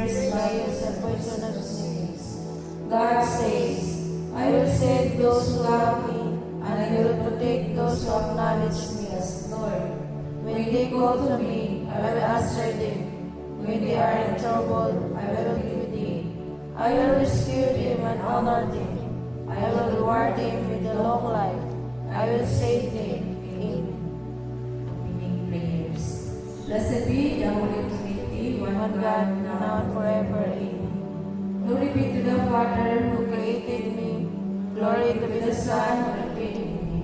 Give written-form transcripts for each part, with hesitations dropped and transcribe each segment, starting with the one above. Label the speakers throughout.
Speaker 1: perished by use of poisonous snakes. God says, I will save those who love me, and I will protect those who acknowledge me as Lord. When they call to me, I will answer them. When they are in trouble, I will be with them. I will rescue them and honor them. I will reward them with a long life. I will save them. Amen.
Speaker 2: Opening prayers. Blessed be the Holy Trinity,
Speaker 1: One God, now and forever. Amen.
Speaker 2: Glory be to the Father,
Speaker 1: Who created me, glory to be the Son who created me,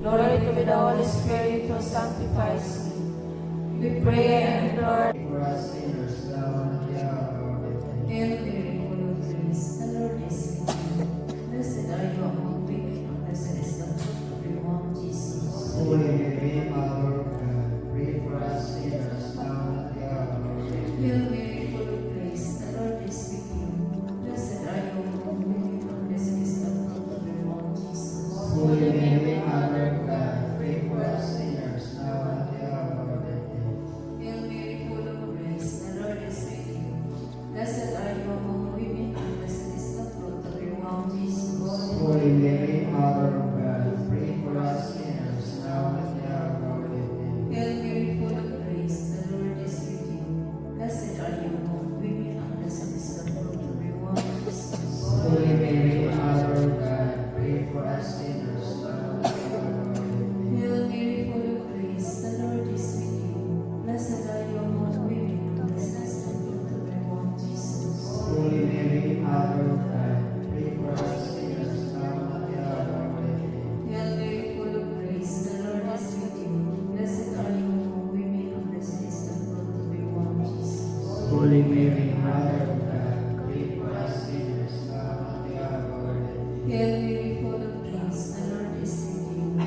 Speaker 1: glory to be the Holy Spirit who sanctifies me. We pray and implore.
Speaker 3: For us sinners, now and at the hour of our death.
Speaker 2: Hail Mary, full of grace, the Lord is with you. Blessed are you among women, and blessed is the fruit of your womb, Jesus.
Speaker 3: Holy Mary, Mother of God, pray for us sinners, now and at the hour of our death.
Speaker 2: Hail Mary, full of grace, the Lord is with you. Blessed are you among women, and blessed is the fruit of your womb, Jesus.
Speaker 3: Holy Mary, Mother of God, pray for us sinners, now and at the hour of our death.
Speaker 2: Hail Mary, full of grace, the Lord is with you. Blessed are you among women, and blessed is the fruit of your womb, Jesus.
Speaker 3: Holy Mary, Mother of God, pray for us sinners, now and at the hour of our death.
Speaker 2: Hail Mary, full of grace, the Lord is with you. Blessed are you among women, and blessed is the fruit of your womb, Jesus.
Speaker 3: Holy Mary, Mother of God, pray for us sinners, now and at the hour of our death.
Speaker 2: Hail Mary, full of grace, the Lord is with you. Blessed are you among women, and blessed is the fruit of your womb, Jesus.
Speaker 3: Holy Mary, Mother of God, pray for us sinners, now and at the hour of our death.
Speaker 2: Hail Mary, full of grace, the Lord is with you. Blessed are you among women, and blessed is the fruit of your womb, Jesus.
Speaker 3: Holy Mary, Mother of God, pray for us sinners, now and at the hour of our death.
Speaker 2: Hail Mary, full of grace, the Lord is with you.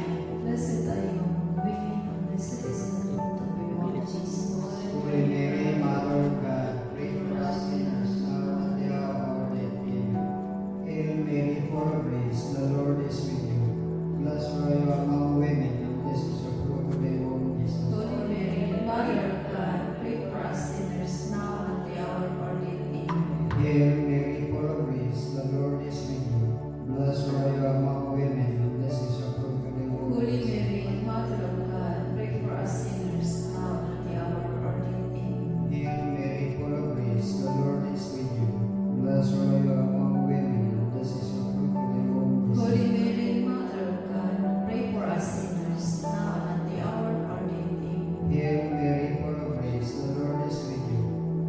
Speaker 2: Blessed are you among women, and blessed is the fruit of your womb, Jesus.
Speaker 3: Holy Mary, Mother of God, pray for us sinners, now and at the hour of our death. Amen. Hail Mary, full of grace, the Lord is with you. Blessed are you among women, and blessed is the fruit of thy womb, Jesus.
Speaker 2: Holy Mary, Mother of God, pray for us sinners now and at the hour of our death. Amen.
Speaker 3: Hail Mary, full of grace, the Lord is with you. Blessed are you among women, and blessed is the fruit of thy womb,
Speaker 2: Holy
Speaker 3: Jesus.
Speaker 2: Mary, Mother of God, pray for us sinners now and at the hour of our death. Amen.
Speaker 3: Hail Mary, full of grace, the Lord is with you. Blessed are you among women, and blessed is the fruit of thy womb, Jesus.
Speaker 2: Holy Mary, Mother of God, pray for us sinners now and at the hour of our death. Amen.
Speaker 3: Hail Mary, full of grace, the Lord is with you.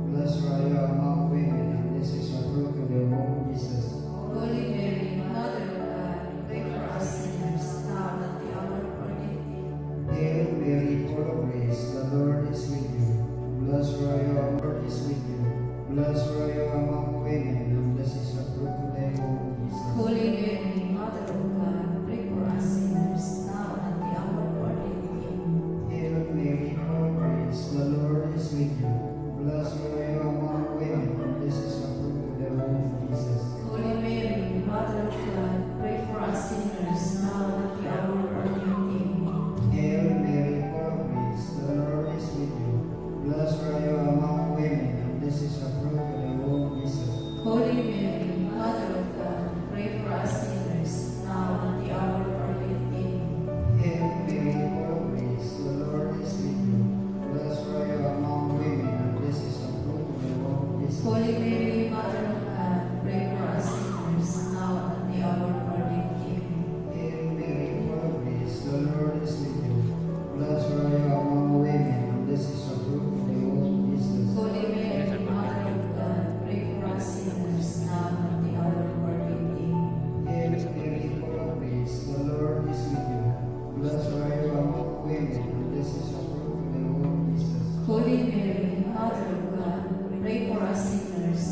Speaker 3: Blessed are you among women, and blessed is the fruit of your womb, Jesus.
Speaker 2: Holy Mary, Mother of God, pray for us sinners now and at the hour of our death. Amen.
Speaker 3: Hail Mary, full of grace, the Lord is with you. Blessed are you among Lord is with you. Blessed are you among women, and blessed is the fruit of thy womb, Jesus.
Speaker 2: Holy Mary, Mother of God, pray for us sinners now and at the hour of our death. Amen.
Speaker 3: Hail Mary, full of grace, the Lord is with you. Blessed are you among women, and blessed is the fruit of thy womb, Jesus.
Speaker 2: Holy Mary, Mother of God, pray for us sinners now and at the hour of our death. Amen.
Speaker 3: Hail Mary, full of grace, the Lord is with you. Blessed are you among women, and blessed is the fruit of thy womb, Jesus.
Speaker 2: Holy Mary, Mother of God, pray for us sinners now and at the hour of our death. Amen.
Speaker 3: Hail Mary, full of grace, the Lord is with you. Blessed are you among women, and blessed is the fruit of thy womb, Jesus.
Speaker 2: Holy Mary, Mother of God, pray for us sinners now and at the hour of our death. Amen.
Speaker 3: Hail Mary, full of grace, the Lord is with you. Blessed are you among women, and blessed is the fruit of thy womb, Jesus.
Speaker 2: Holy Mary, Mother of God, pray for us sinners now and at the hour of our death. Amen.
Speaker 3: Hail Mary, full of grace, the Lord is with you. Blessed are you among women, and blessed is the fruit of thy womb, Jesus.
Speaker 2: Holy Mary, Mother of God, pray for us sinners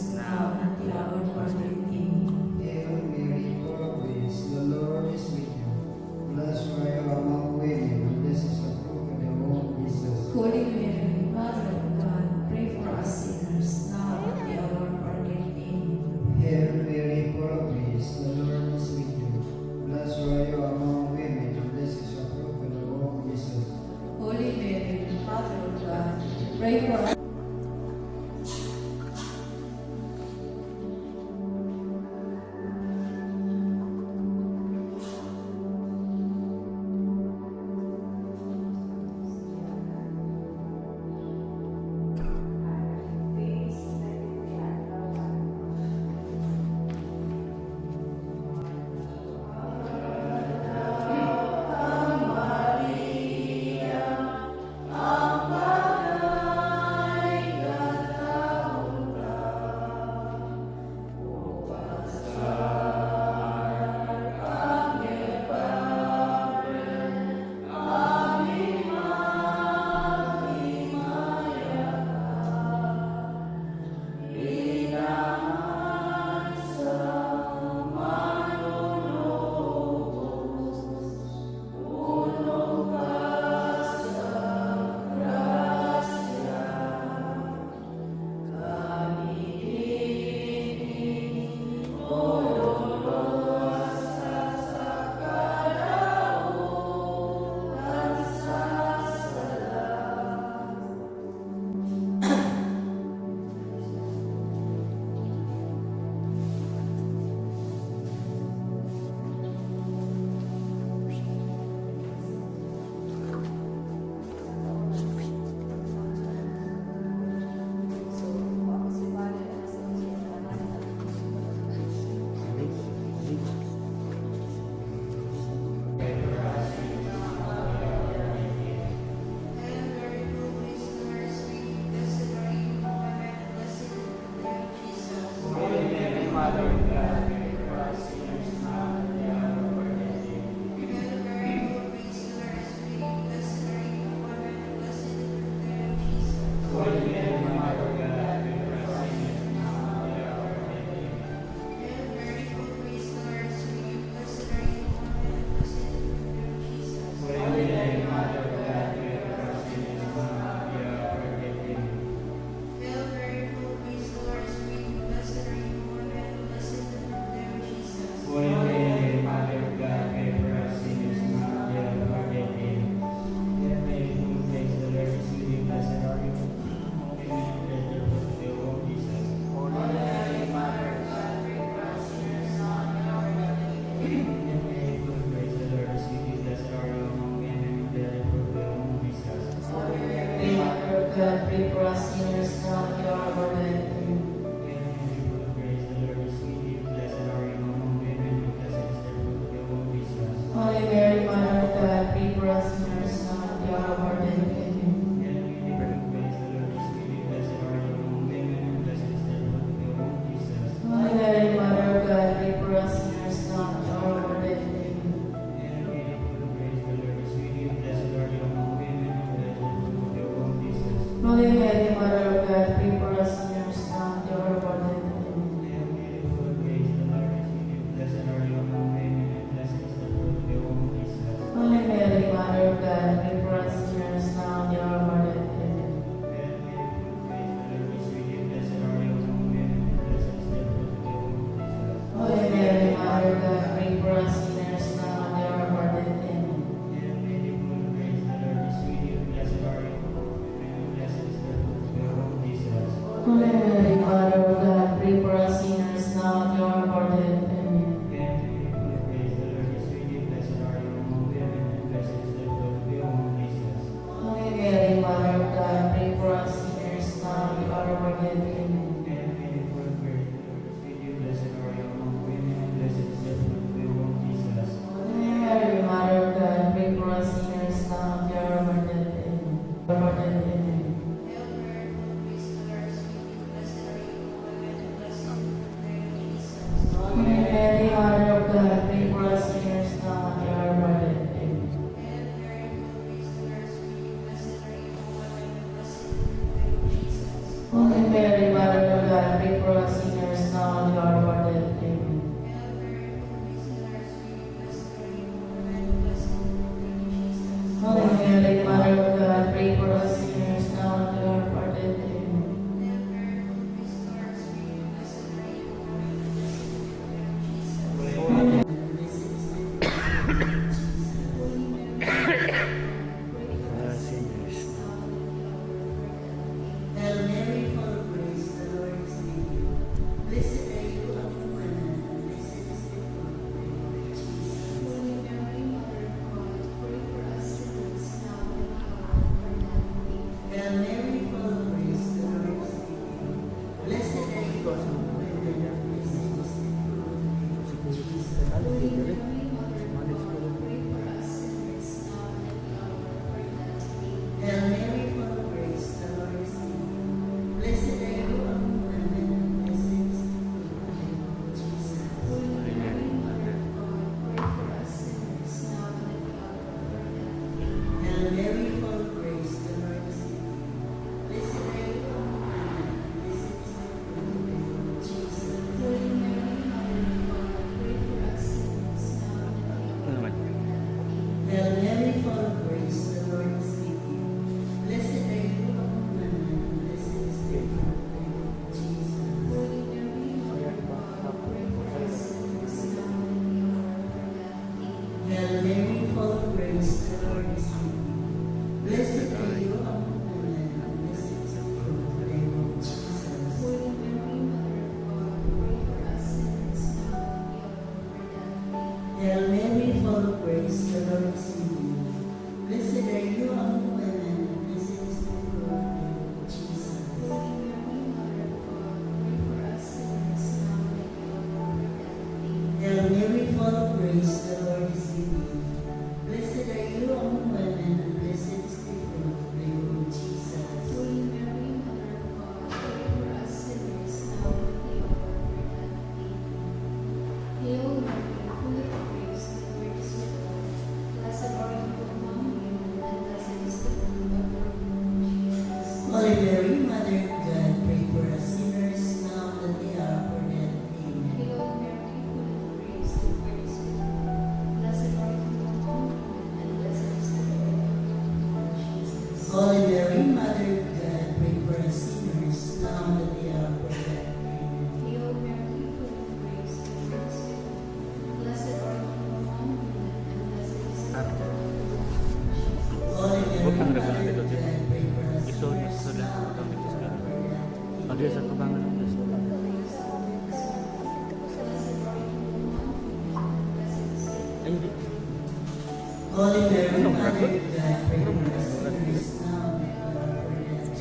Speaker 1: Mary, Mother of God, pray for us sinners now at the hour of our death. Amen. Holy Mary, Mother of God, pray for us sinners now at the hour of our death. Amen. Holy Mary, Mother of God, pray for us sinners now at the hour of our death. Amen. Of our death. Amen. Holy Mary, Mother of God, pray for us sinners now at the hour of our death. Amen. Holy Mary, Mother of God, pray for us sinners now at the hour of our death. Amen. Holy Mary, Mother of God, pray for us sinners now at the hour of our death. Amen.
Speaker 4: Hail Mary, full of grace, the Lord is with you. Blessed are you among women, and blessed is the fruit of your womb, Jesus. Hail Mary, full of grace, the Lord is with you. Blessed are you among women, and blessed is the fruit of your womb, Jesus. Hail Mary, full of grace, the Lord is with you. Blessed are you among women, and blessed is the fruit of your womb, Jesus. Hail Mary, full of grace, the Lord is with you. Blessed are you among women, and blessed is the fruit of your womb, Jesus. Hail Mary, full of grace, the Lord is with you. Blessed are you among women, and blessed is the fruit of your womb, Jesus. Hail Mary, full of grace, the Lord is with you. Blessed are you among women, and blessed is the fruit of your womb, Jesus. Hail Mary, full of grace, the Lord is with you. Blessed are you among women, and blessed is the fruit of your womb, Jesus. Hail Mary, full of grace, the Lord is with you. Blessed are you among women, and blessed is the fruit of your womb, Jesus. Holy Mary, Mother of God, pray for us sinners now and at the hour of our death. Amen. Holy Mary, Mother of God, pray for us sinners now and at the hour of our death. Amen. Holy Mary, Mother of God, pray for us sinners now and at the hour of our death.
Speaker 5: Ada satu bangun.
Speaker 4: Holy Mary, Mother of God, pray for us sinners now and at the hour of our death.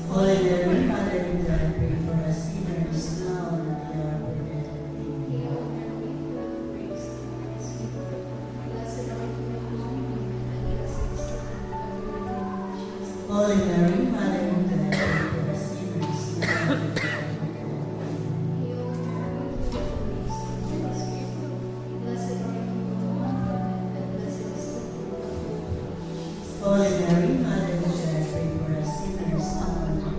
Speaker 4: Holy Mary, Mother of God, pray for us sinners now and at the hour of our death. Holy Mary, Mother of God, pray for us sinners now and at the hour of our death. Holy Mary, Mother of God, pray for us sinners now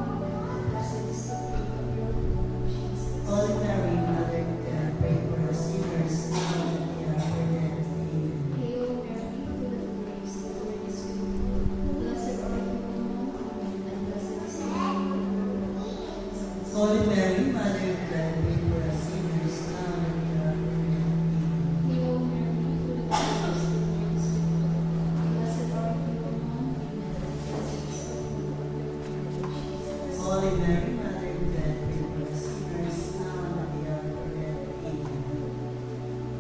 Speaker 4: and at the hour of our death. Holy Mary, Mother of God, pray for us sinners now and at the hour of our death. Amen. Holy Mary, Mary, Mother of God, pray for us sinners now and at the hour of our death.
Speaker 2: Hail Mary, full of grace, the Lord is with you. Blessed are you among women, and blessed is the fruit of your womb, Jesus.
Speaker 4: Holy Mary, Mother of God, pray for us sinners now and at the hour of our death. Amen.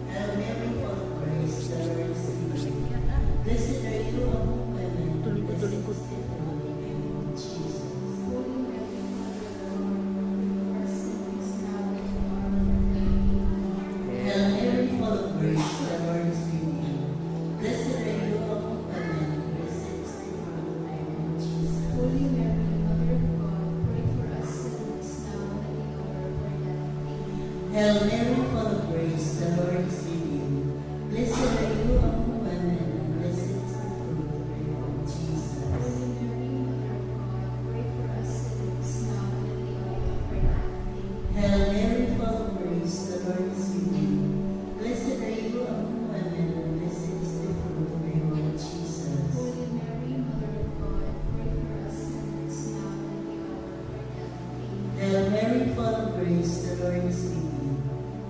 Speaker 4: Hail Mary, full of grace, the Lord is with you. Blessed are you among women, and blessed is the fruit of your womb, Jesus.
Speaker 2: Holy Mary, Mother of God, pray for us sinners now and at the hour of our death.
Speaker 4: Hail Mary, full of grace, the Lord is with you. Blessed are you among women, and blessed is the fruit of your womb, Jesus.
Speaker 2: Holy Mary, Mother of God, pray for us sinners now and at the hour of our death. Amen.
Speaker 4: Hail Mary, full of grace, the Lord is with you. Blessed are you among women, and blessed is the fruit of your womb, Jesus.
Speaker 2: Holy Mary, Mother of God, pray for us sinners now and at the hour of our death. Amen.
Speaker 4: Hail Mary, full of grace, the Lord is with you. Blessed are you among women, and blessed is the fruit of your womb, Jesus.
Speaker 2: Holy Mary, Mother of God, pray for us sinners now and at the hour of our death. Amen.
Speaker 4: Hail Mary, full of grace, the Lord is with you.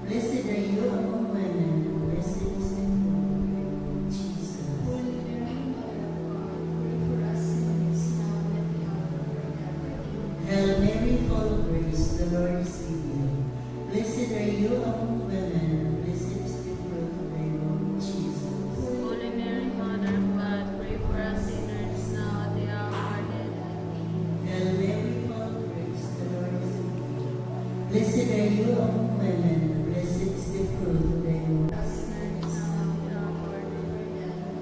Speaker 4: Blessed are you among women, and blessed is the fruit of your womb, Jesus.
Speaker 2: Holy Mary, Mother of God, pray for us sinners now and at the hour of our death. Amen.
Speaker 4: Hail Mary, full of grace, the Lord is with you. Blessed are you among women, and blessed is the fruit of your womb, Jesus.
Speaker 5: Holy Mary, Mother of God, pray for us sinners now at the hour of our death. Amen.
Speaker 4: Hail Mary, full of grace, the Lord is with you. Blessed are you among women, and blessed is the fruit of your womb.
Speaker 2: Us sinners now and at the hour of our death. Amen.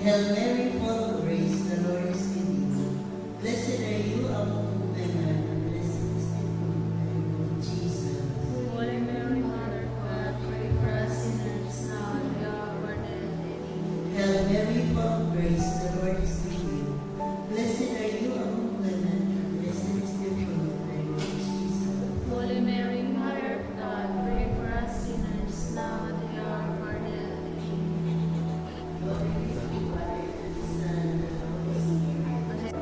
Speaker 4: Hail Mary, full of grace, the Lord is with you. Blessed are you among women, and blessed is the fruit of your womb, Jesus.
Speaker 5: Holy Mary, Mother of God, pray for us sinners now at the hour of our death. Amen.
Speaker 4: Hail Mary, full of grace, the Lord is with you. Blessed are you among women, and blessed is the fruit of your womb, Jesus.
Speaker 5: Holy Mary, Mother of God, pray for us sinners now at the hour of our death. Amen.
Speaker 4: Glory be to the Father, and the Son, and the Holy Spirit.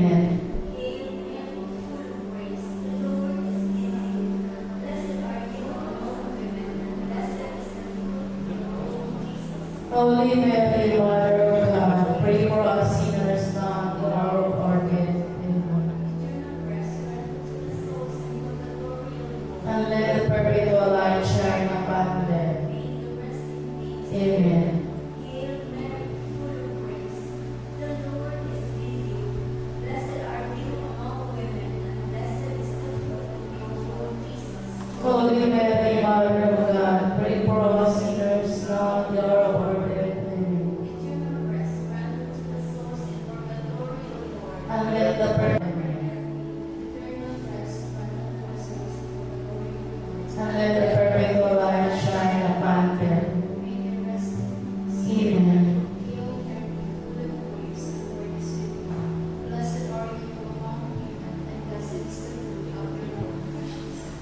Speaker 1: Amen. Holy Mary, Mother of God, pray for us sinners now and at the hour of our death. Amen. And let the perpetual light shine upon them. Amen. Holy Mary, Mother of God, pray for us sinners now and at the hour of our death. Amen. And let the perpetual light shine upon them. Amen.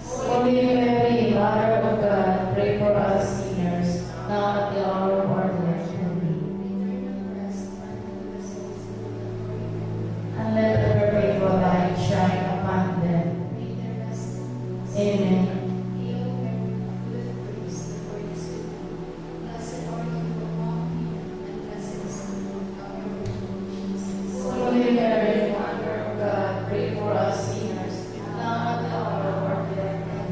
Speaker 1: Holy Mary, Mother of God, pray for us sinners, now at the hour of our death. Amen. And let the perpetual light shine upon them. Amen. Holy Mary, Mother of God, pray for us sinners, now at the hour of our death. Amen.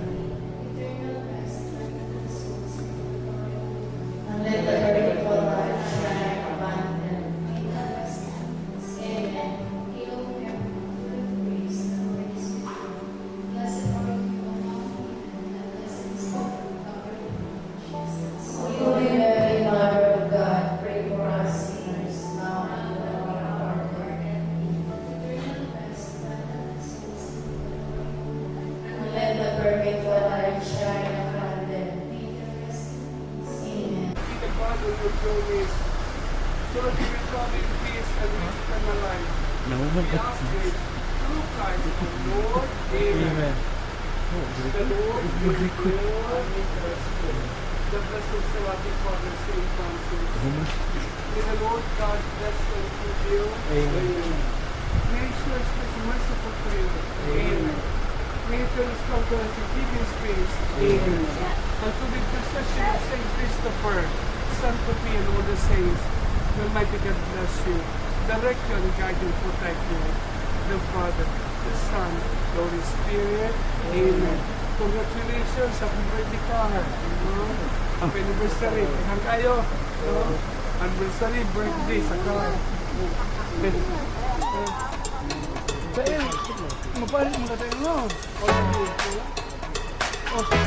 Speaker 1: And let the perpetual light shine upon them. Amen. Holy Mary, Mother of God, pray for us sinners, now and at the hour of our death. And let the perpetual light shine upon them. Amen.
Speaker 6: The God of your glories, so that you will come in peace and with eternal life. We ask it through Christ our Lord. Amen. The Lord be with you and with us. The blessed Seraphic Father, Saint Francis. May the Lord God bless and keep you. Amen. May He show us His merciful prayer. Amen. May He fill us confidence and give His grace. Amen. And to the intercession of Saint Christopher, Saint Sophia, and all the saints, the Almighty God bless you, direct you and guide you and protect you. The Father, the Son, the Holy Spirit. Amen. Congratulations, happy birthday ka. Happy anniversary. Hang kayo. Anniversary, birthday, saka. Kaya, mapalit mo na tayo mo. O, sige. O, sige.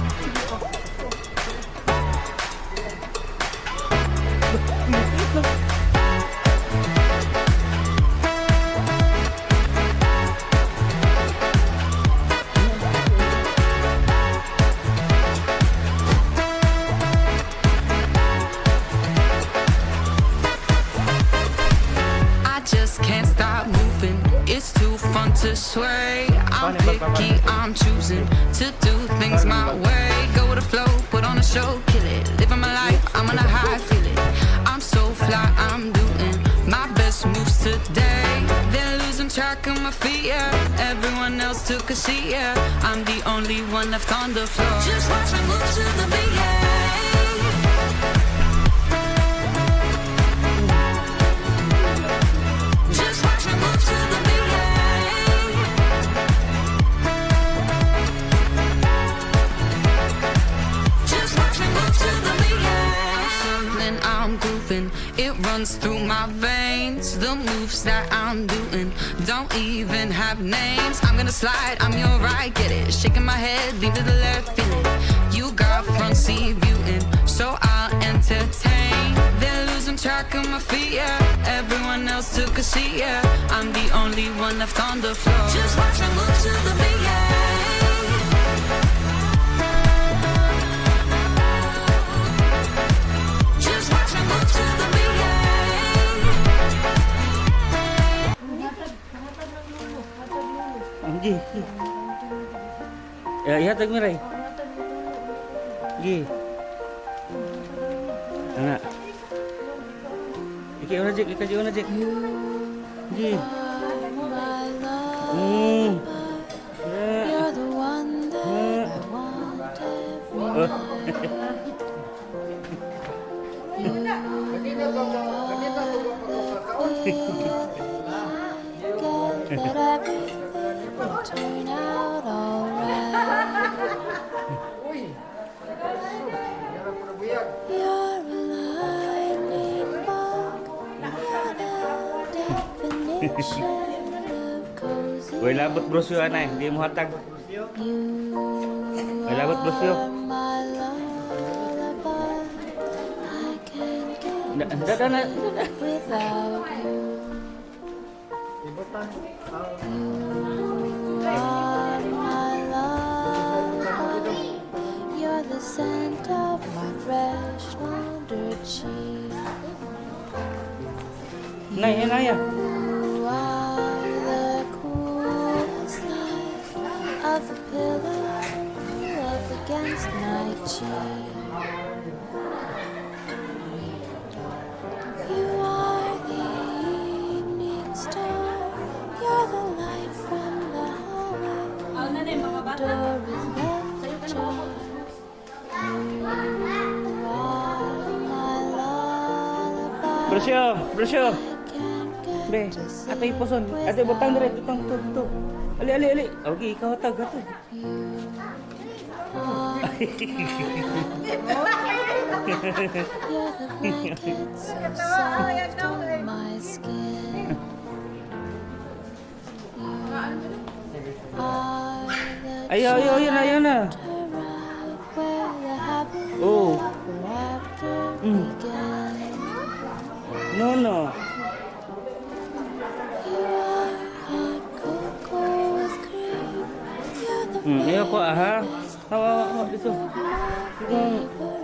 Speaker 7: I just can't stop moving. It's too fun to sway. I'm picky, I'm choosing to do things my way. Go with the flow, put on a show, kill it. Living my life, I'm on a high, feel it. I'm so fly, I'm doing my best moves today. Then losing track of my feet, yeah. Everyone else took a seat, yeah. I'm the only one left on the floor. Just watch me move to the beat, yeah. Just watch me move to the beat, yeah. Just watch me move to the beat, yeah. Then I'm grooving, it runs through my veins. The moves that I'm doing don't even have names. I'm gonna slide, I'm your right, get it. Shaking my head, lean to the left, feel it. You got front seat viewing, so I'll entertain. Then losing track of my feet, yeah. Everyone else took a seat, yeah. I'm the only one left on the floor. Just watch me move to the beat, yeah. Just watch me move to the beat, yeah.
Speaker 8: Gi. Ya, ihatag mo ray. Gi. Anak. Ikaw na, Jack. Ikaw na, Jack. Gi.
Speaker 1: You're the one that I want every that everything will turn out alright. You're a lightning bolt. You're the definition of cozy.
Speaker 8: Uy, labot brosyo anay, hindi mo hatag. Uy, labot brosyo.
Speaker 1: You're my lullaby. I can't get
Speaker 8: Na.
Speaker 1: without you. You are my lullaby. You're the scent of my fresh laundered cheek.
Speaker 8: Nay, nay.
Speaker 1: You are the coolest light of the pillow up against my cheek. You are the evening star. You're the light from the hallway. The door is left ajar. You are my lullaby.
Speaker 8: Brosyo.
Speaker 1: Can't get
Speaker 8: Be,
Speaker 1: to sleep
Speaker 8: atay poson. Atay butang dire, tutang. Ali. Okay, ikaw hatag.
Speaker 1: You're the blanket so soft on my skin. You are the
Speaker 8: Ayaw na.
Speaker 1: chapter right where the happy
Speaker 8: Oh.
Speaker 1: ever after began.
Speaker 8: No.
Speaker 1: You are hot cocoa with cream. You're the
Speaker 8: Ayaw ko, aha.
Speaker 1: fairest
Speaker 8: Hawa, dito.
Speaker 1: of my flavors.